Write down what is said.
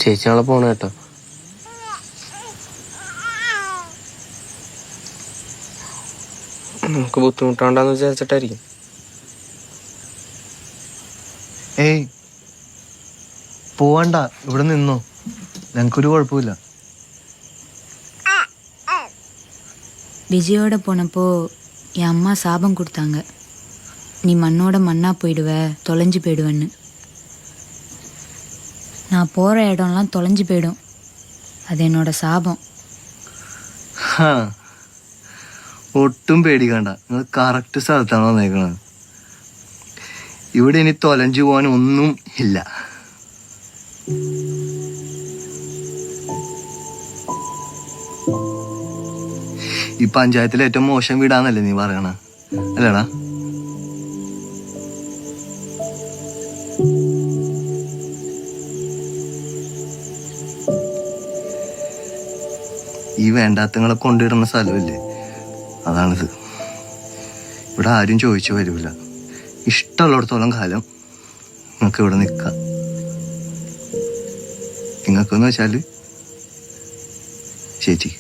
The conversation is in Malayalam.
ചേച്ചി നാളെ പോണ കേട്ടോ. നമുക്ക് ബുദ്ധിമുട്ടാണ്ടെന്ന് വിചാരിച്ചിട്ടായിരിക്കും. ഏയ് പോവണ്ട, ഇവിടെ നിന്നോ, ഞങ്ങൾക്കൊരു കുഴപ്പമില്ല. விஜயோட போனப்போ என் அம்மா சாபம் கொடுத்தாங்க, நீ மண்ணோட மண்ணா போயிடுவ, தொலைஞ்சு போயிடுவேன்னு. நான் போகிற இடம்லாம் தொலைஞ்சு போயிடும், அது என்னோட சாபம். ഒട്ടും പേടിക്കണ്ട, നിങ്ങൾ കറക്റ്റ് സ്ഥലത്താണ് വന്നേക്കണത്. ഇവിടെ ഇനി തൊലഞ്ചു പോകാൻ ഒന്നും ഇല്ല. ഈ പഞ്ചായത്തിലെ ഏറ്റവും മോശം വീടാന്നല്ലേ നീ പറയണ, അല്ലേടാ? ഈ വേണ്ടാത്തങ്ങളെ കൊണ്ടിടുന്ന സ്ഥലമില്ലേ, അതാണിത്. ഇവിടെ ആരും ചോദിച്ചു വരൂല. ഇഷ്ടമുള്ളിടത്തോളം കാലം നിങ്ങൾക്ക് ഇവിടെ നിൽക്കാം. നിങ്ങൾക്കെന്ന് വെച്ചാൽ ചേച്ചി